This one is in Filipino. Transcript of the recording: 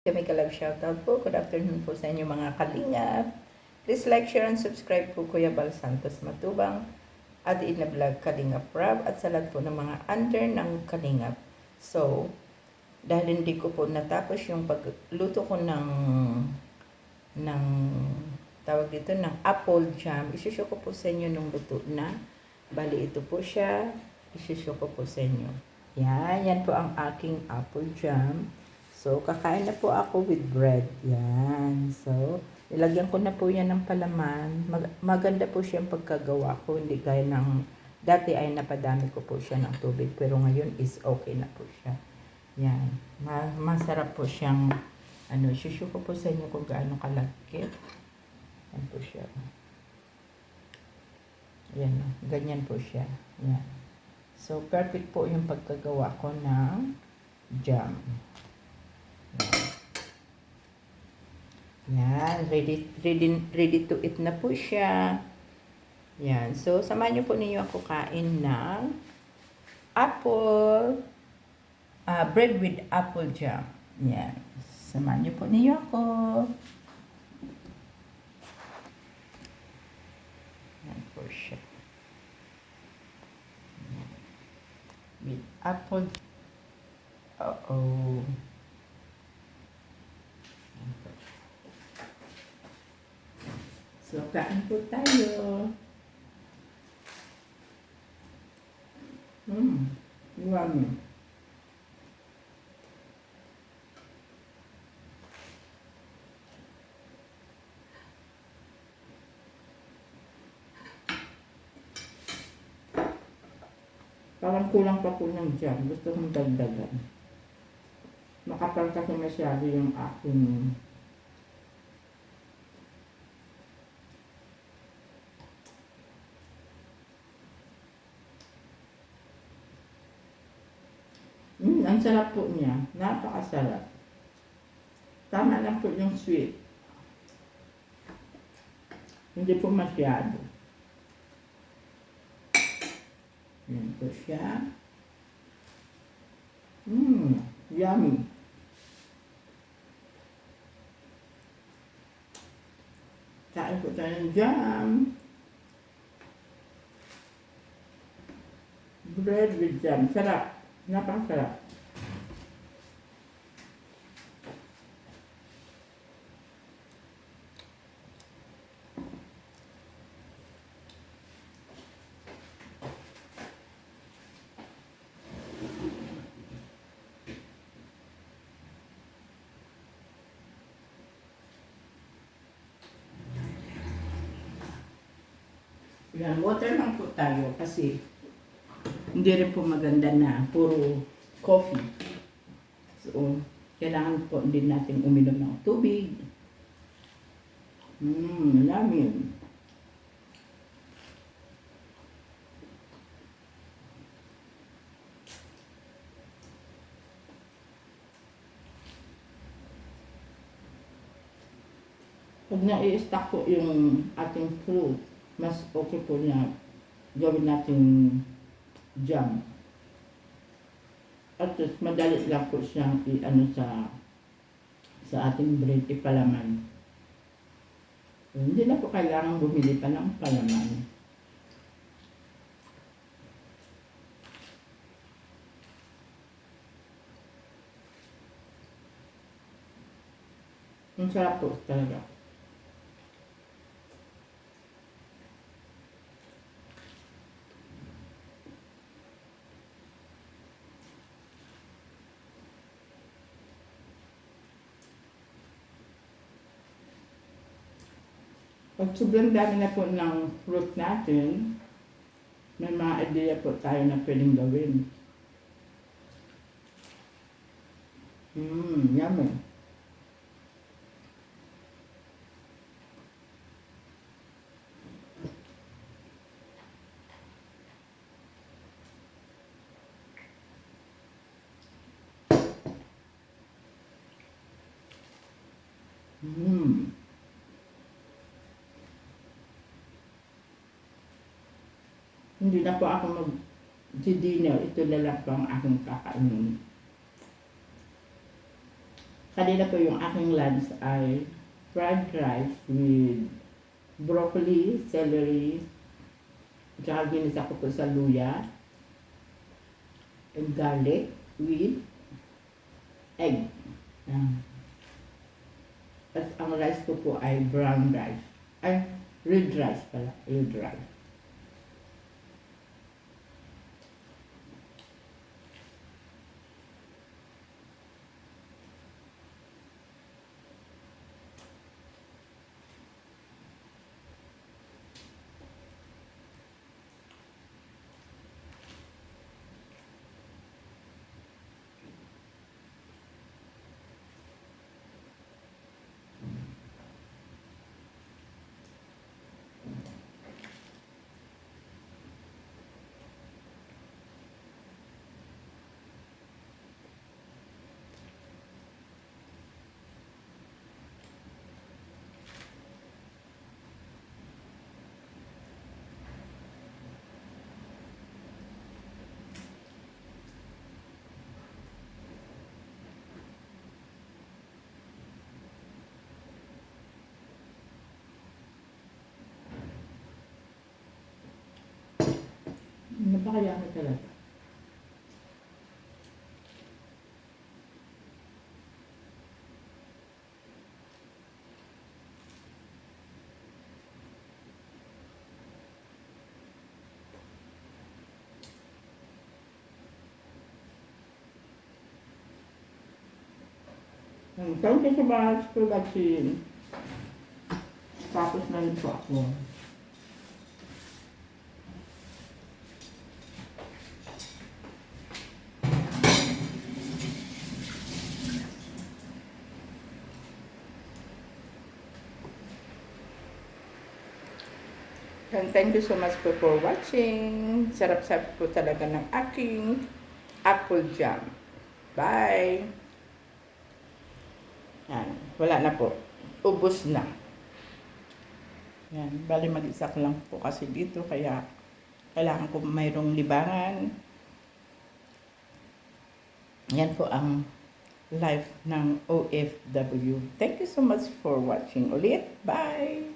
Kami kalab shoutout po. Good afternoon po sa inyo mga kalingap. Please like, share, and subscribe po Kuya Bal Santos Matubang at Ina Vlog Kalingap Rob at sa lahat po ng mga under ng Kalingap. So, dahil hindi ko po natapos yung pagluto ko ng tawag dito ng apple jam, isusyo ko po sa inyo nung luto na. Bali ito po siya, isusyo ko po sa inyo. Yan po ang aking apple jam. So, kakain na po ako with bread. Yan. So, nilagyan ko na po yan ng palaman. Maganda po siyang pagkagawa ko. Hindi gaya ng dati ay napadami ko po siya ng tubig. Pero ngayon is okay na po siya. Yan. Masarap po siyang, shushu ko po sa inyo kung gaano kalagkit. Yan po siya. Yan. Ganyan po siya. Yan. So, perfect po yung pagkagawa ko ng jam. Yan, ready to eat na po siya. Yan, so samahan niyo po ninyo ako kain ng apple, bread with apple jam. Yan, samahan niyo po ninyo ako. Yan po siya. Yan. With apple. Uh-oh. So, kain po tayo. Yummy. Parang kulang pa po ng jam. Gusto kong dagdagan. Makapal kasi masyado yung aking ang sarap po niya. Napakasarap. Tama lang po yung sweet. Hindi po masyado. Yan po siya. Yummy. Kain po tayo ng jam. Bread with jam. Sarap. Napakasarap. Yan, water lang po tayo kasi hindi rin po maganda na puro coffee. So, kailangan po din natin uminom ng tubig. Yummy. Pag nai-stack po yung ating fruit, mas okay po na gawin natin jam. At madali lang po siyang sa ating bread ipalaman. So, hindi na po kailangan bumili pa ng palaman. Ang sarap po talaga. Pag sobrang dami na po ng fruit natin, may mga idea po tayo na pwedeng gawin. Yummy. Hindi na po ako mag-dinner. Ito na lang po ang aking kakainin. Kanina po yung aking lunch ay fried rice with broccoli, celery, tsaka ginisa ko po sa luya and garlic with egg. At ang rice ko po ay brown rice. Ay, red rice pala. Red rice. Napakayami talaga. Thank you so much for watching. Tapos na rin po ako. And thank you so much po for watching. Sarap-sarap po talaga ng aking apple jam. Bye! Yan. Wala na po. Ubus na. Yan. Bali mag-isa ko lang po kasi dito. Kaya kailangan ko mayroong libangan. Yan po ang life ng OFW. Thank you so much for watching ulit. Bye!